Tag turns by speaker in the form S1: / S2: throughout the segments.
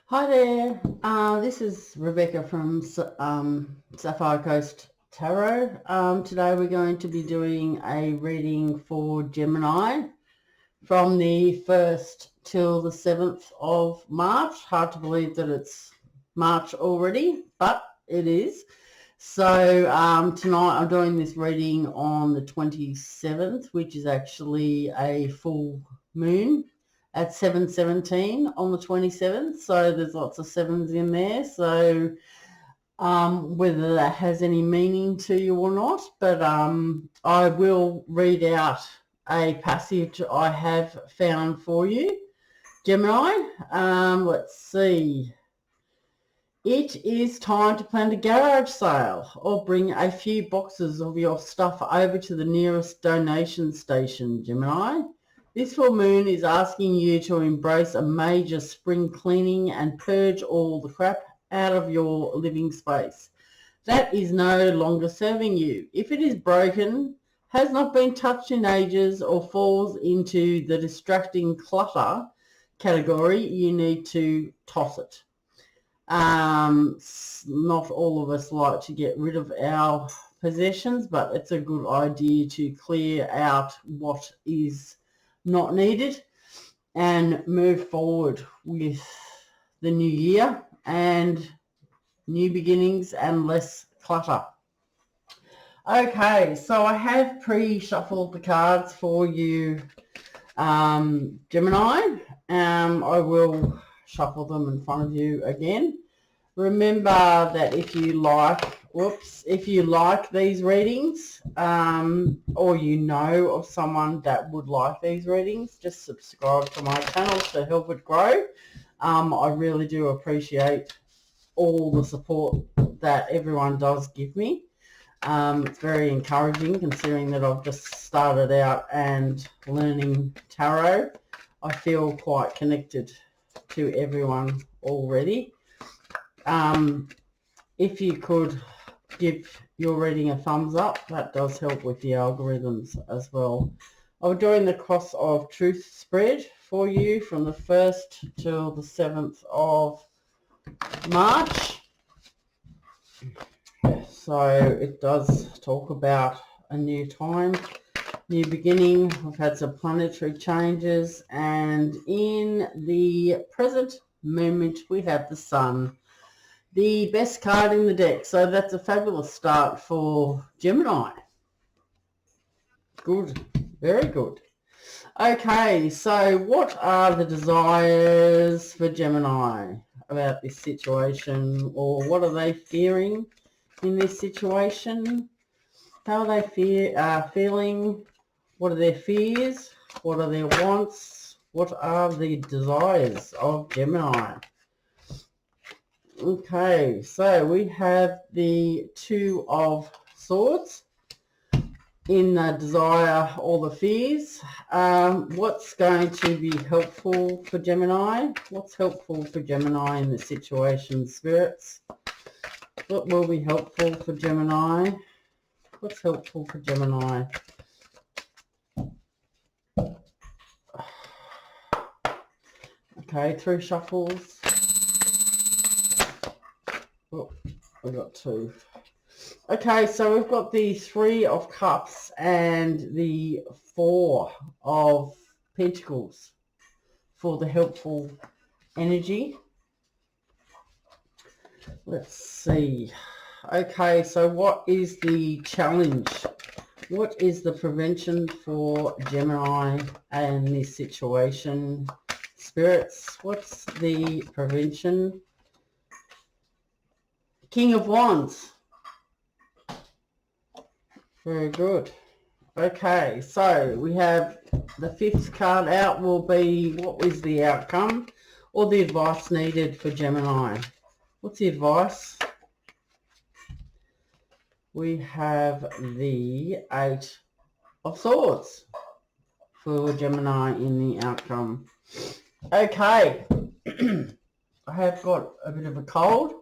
S1: Hi there, this is Rebekah from Sapphire Coast Tarot. Today we're going to be doing a reading for Gemini from the 1st till the 7th of March. Hard to believe that it's March already, but it is. So tonight I'm doing this reading on the 27th, which is actually a full moon at 7:17 on the 27th, so there's lots of sevens in there, so whether that has any meaning to you or not, but I will read out a passage I have found for you, Gemini. Let's see. It is time to plan a garage sale or bring a few boxes of your stuff over to the nearest donation station, Gemini. This full moon is asking you to embrace a major spring cleaning and purge all the crap out of your living space that is no longer serving you. If it is broken, has not been touched in ages, or falls into the distracting clutter category, you need to toss it. Not all of us like to get rid of our possessions, but it's a good idea to clear out what is not needed and move forward with the new year and new beginnings and less clutter. Okay, so I have pre-shuffled the cards for you, Gemini. I will shuffle them in front of you again. Remember that if you like these readings, or you know of someone that would like these readings, just subscribe to my channel to help it grow. I really do appreciate all the support that everyone does give me. It's very encouraging considering that I've just started out and learning tarot. I feel quite connected to everyone already. If you could give your reading a thumbs up, that does help with the algorithms as well. I'm doing the cross of truth spread for you from the 1st till the 7th of March. So it does talk about a new time, new beginning. We've had some planetary changes, and in the present moment we have the Sun, the best card in the deck. So that's a fabulous start for Gemini. Good, very good. Okay, so what are the desires for Gemini about this situation, or what are they fearing in this situation? How are they feeling? What are their fears? What are their wants? What are the desires of Gemini? Okay, so we have the Two of Swords in the desire or the fears. What's going to be helpful for Gemini? What's helpful for Gemini in the situation, spirits? What will be helpful for Gemini? What's helpful for Gemini? Okay, 3 shuffles. Oh, we got 2. Okay, so we've got the 3 of Cups and the 4 of Pentacles for the helpful energy. Let's see. Okay, so what is the challenge? What is the prevention for Gemini and this situation? Spirits, what's the prevention? King of Wands. Very good. Okay, so we have the 5th card out will be what is the outcome or the advice needed for Gemini. What's the advice? We have the 8 of Swords for Gemini in the outcome. Okay, I have got a bit of a cold,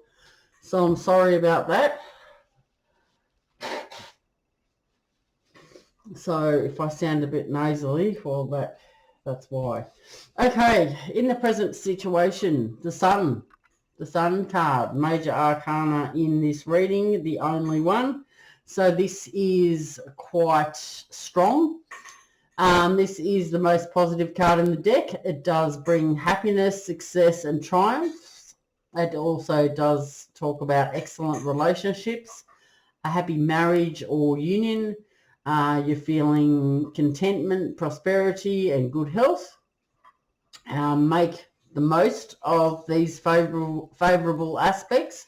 S1: so I'm sorry about that. So if I sound a bit nasally, well, that's why. Okay, in the present situation, the Sun. the Sun card, major arcana in this reading, the only one. So this is quite strong. This is the most positive card in the deck. It does bring happiness, success, and triumph. It also does talk about excellent relationships, a happy marriage or union. You're feeling contentment, prosperity, and good health. Make the most of these favorable aspects.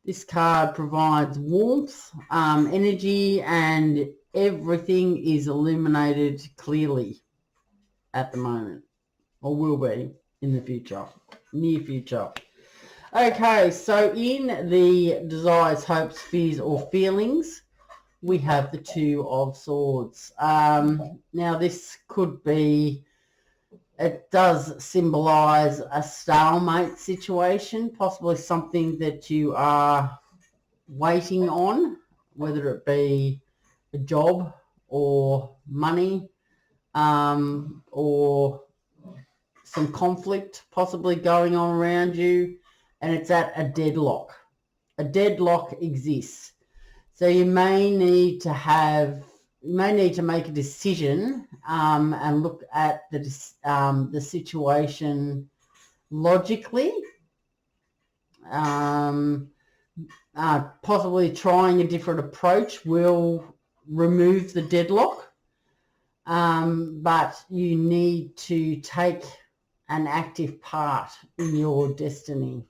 S1: This card provides warmth, energy, and everything is illuminated clearly at the moment, or will be in the future, near future. Okay, so in the desires, hopes, fears, or feelings, we have the Two of Swords. Now this could be, it does symbolize a stalemate situation, possibly something that you are waiting on, whether it be a job or money, or some conflict possibly going on around you, and it's at a deadlock. A deadlock exists. So you may need to make a decision and look at the situation logically. Possibly trying a different approach will remove the deadlock, but you need to take an active part in your destiny.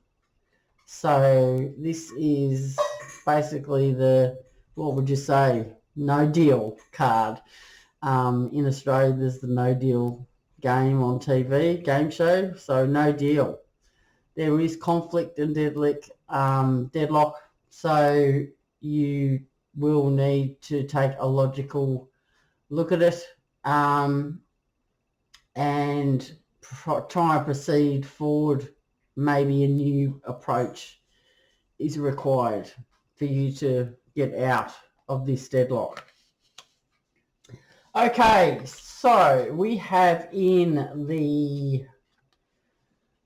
S1: So this is basically the, what would you say, no deal card. In Australia, there's the no deal game on TV, game show, so no deal. There is conflict and deadlock, so you will need to take a logical look at it, and try and proceed forward. Maybe a new approach is required for you to get out of this deadlock. Okay, so we have in the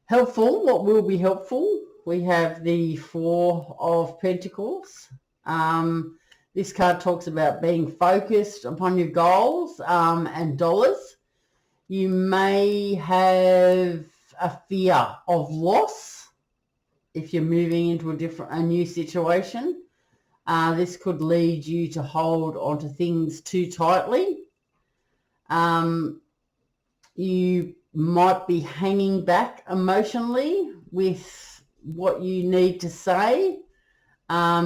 S1: helpful, what will be helpful, we have the Four of Pentacles. This card talks about being focused upon your goals and dollars. You may have a fear of loss if you're moving into a new situation. This could lead you to hold onto things too tightly. You might be hanging back emotionally with what you need to say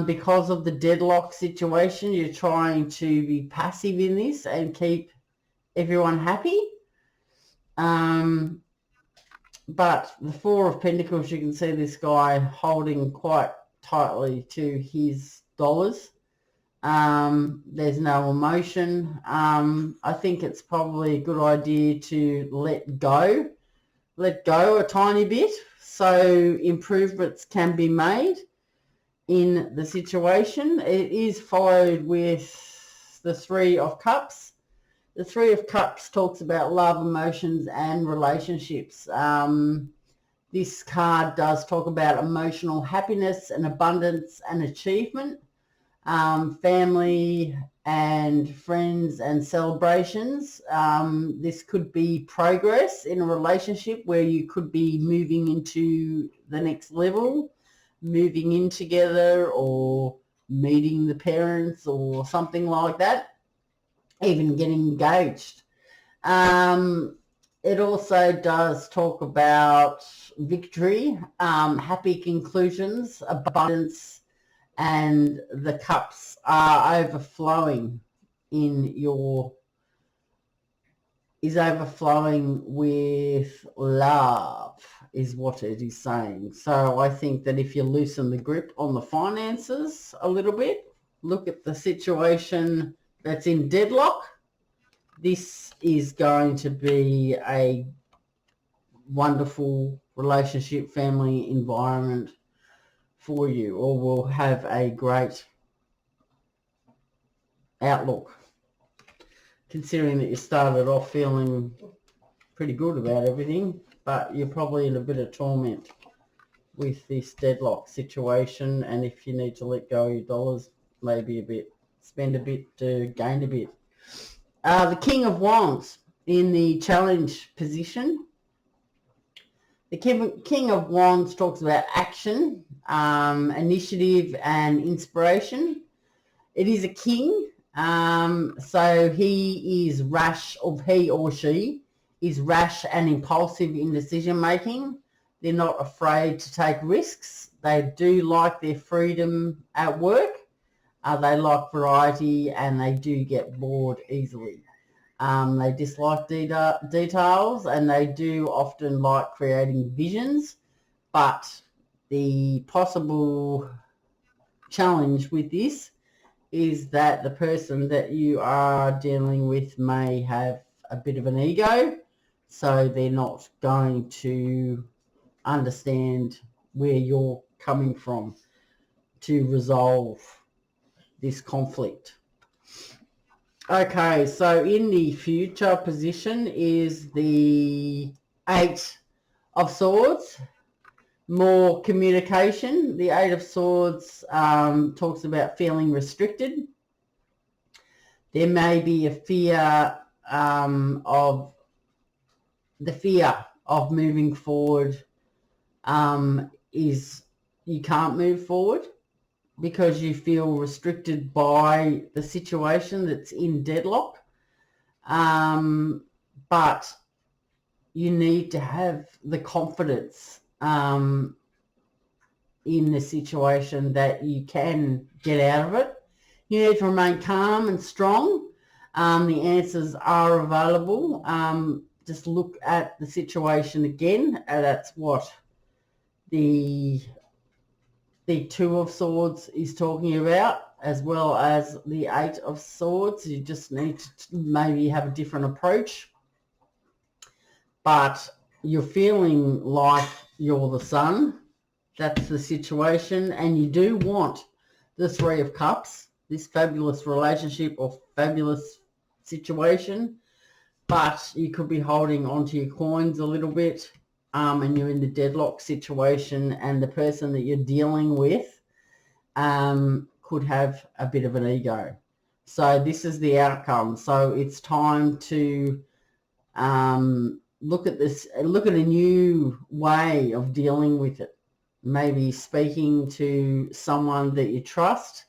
S1: because of the deadlock situation. You're trying to be passive in this and keep everyone happy. But the Four of Pentacles, you can see this guy holding quite tightly to his dollars. There's no emotion. I think it's probably a good idea to let go a tiny bit so improvements can be made in the situation. It is followed with the Three of Cups. The Three of Cups talks about love, emotions, and relationships. This card does talk about emotional happiness and abundance and achievement, family and friends and celebrations. This could be progress in a relationship where you could be moving into the next level, moving in together, or meeting the parents or something like that. Even getting engaged. It also does talk about victory, happy conclusions, abundance, and the cups are overflowing is overflowing with love, is what it is saying. So I think that if you loosen the grip on the finances a little bit, look at the situation that's in deadlock, this is going to be a wonderful relationship, family environment for you, or will have a great outlook, considering that you started off feeling pretty good about everything, but you're probably in a bit of torment with this deadlock situation, and if you need to let go of your dollars, maybe a bit, spend a bit to gain a bit. The King of Wands in the challenge position. The King of Wands talks about action, initiative and inspiration. It is a king, so he is rash, or he or she is rash and impulsive in decision making. They're not afraid to take risks. They do like their freedom at work. They like variety, and they do get bored easily. They dislike details, and they do often like creating visions, but the possible challenge with this is that the person that you are dealing with may have a bit of an ego, so they're not going to understand where you're coming from to resolve this conflict. Okay, so in the future position is the Eight of Swords, more communication. The Eight of Swords talks about feeling restricted. There may be a fear of moving forward is you can't move forward because you feel restricted by the situation that's in deadlock. But you need to have the confidence in the situation that you can get out of it. You need to remain calm and strong. The answers are available. Just look at the situation again. That's what the Two of Swords is talking about, as well as the Eight of Swords. You just need to maybe have a different approach. But you're feeling like you're the sun. That's the situation. And you do want the Three of Cups, this fabulous relationship or fabulous situation. But you could be holding onto your coins a little bit. And you're in the deadlock situation, and the person that you're dealing with could have a bit of an ego. So this is the outcome. So it's time to look at this, look at a new way of dealing with it. Maybe speaking to someone that you trust,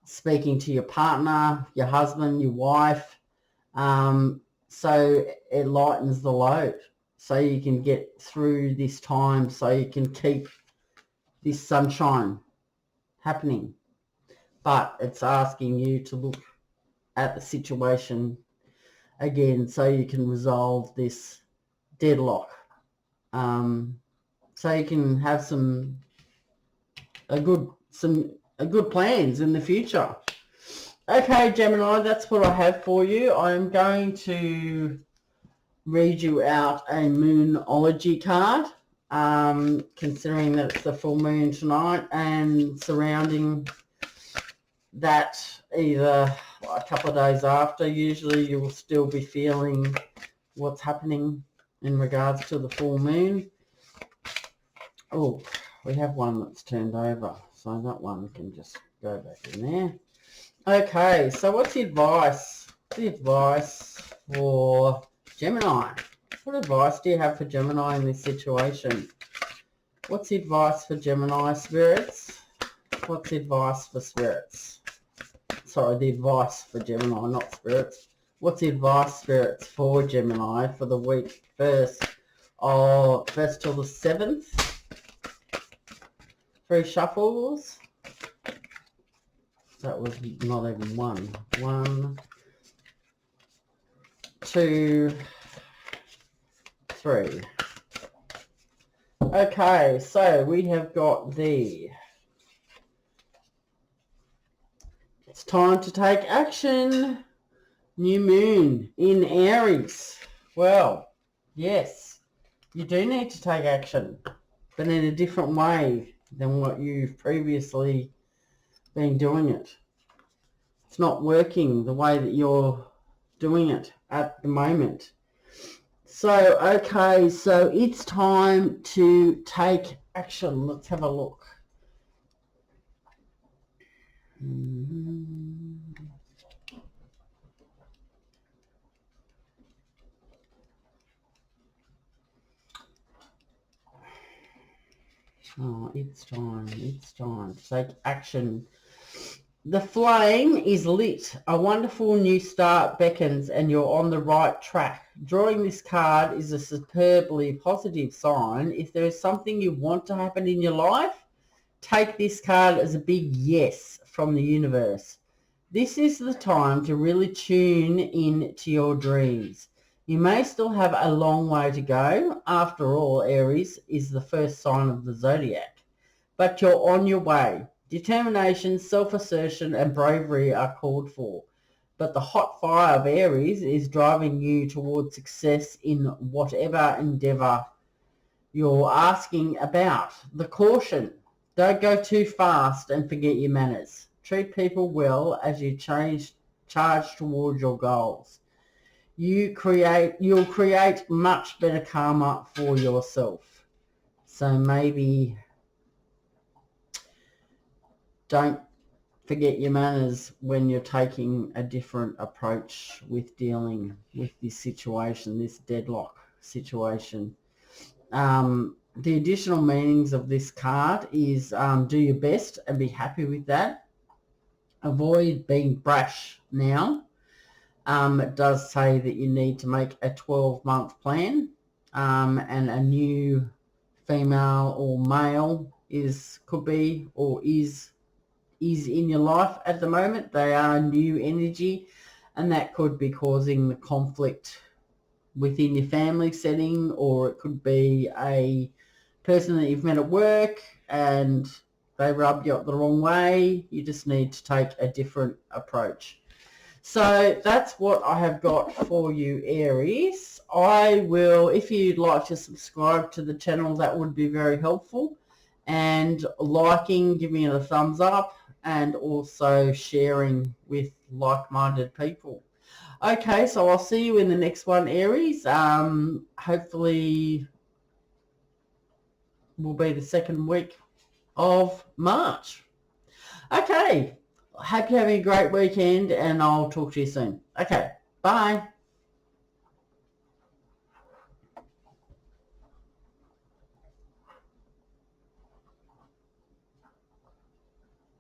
S1: speaking to your partner, your husband, your wife, so it lightens the load. So you can get through this time, so you can keep this sunshine happening. But it's asking you to look at the situation again so you can resolve this deadlock. So you can have some good plans in the future. Okay, Gemini, that's what I have for you. I'm going to read you out a Moonology card, considering that it's the full moon tonight, and surrounding that, either a couple of days after, usually you will still be feeling what's happening in regards to the full moon. Oh, we have one that's turned over, so that one can just go back in there. Okay, so what's the advice? The advice for Gemini. What advice do you have for Gemini in this situation? What's the advice for Gemini, spirits? What's the advice for spirits? Sorry, the advice for Gemini, not spirits. What's the advice, spirits, for Gemini for the week first till the 7th? 3 shuffles. That was not even one. 1, 2, 3. Okay, so we have got it's time to take action. New moon in Aries. Well, yes, you do need to take action, but in a different way than what you've previously been doing it. It's not working the way that you're doing it at the moment. So, okay, so it's time to take action. Let's have a look. Oh, it's time to take action. The flame is lit. A wonderful new start beckons and you're on the right track. Drawing this card is a superbly positive sign. If there is something you want to happen in your life, take this card as a big yes from the universe. This is the time to really tune in to your dreams. You may still have a long way to go. After all, Aries is the first sign of the zodiac. But you're on your way. Determination, self-assertion and bravery are called for. But the hot fire of Aries is driving you towards success in whatever endeavour you're asking about. The caution: don't go too fast and forget your manners. Treat people well as you charge towards your goals. You'll create much better karma for yourself. So maybe don't forget your manners when you're taking a different approach with dealing with this situation, this deadlock situation. The additional meanings of this card is do your best and be happy with that. Avoid being brash now. It does say that you need to make a 12-month plan, and a new female or male could be or is in your life at the moment. They are new energy, and that could be causing the conflict within your family setting, or it could be a person that you've met at work and they rub you up the wrong way. You just need to take a different approach. So that's what I have got for you, Aries. I will, if you'd like to subscribe to the channel, that would be very helpful. And liking, giving it a thumbs up, and also sharing with like-minded people. Okay, so I'll see you in the next one, Aries. Hopefully will be the second week of March. Okay, hope you're having a great weekend, and I'll talk to you soon. Okay, bye.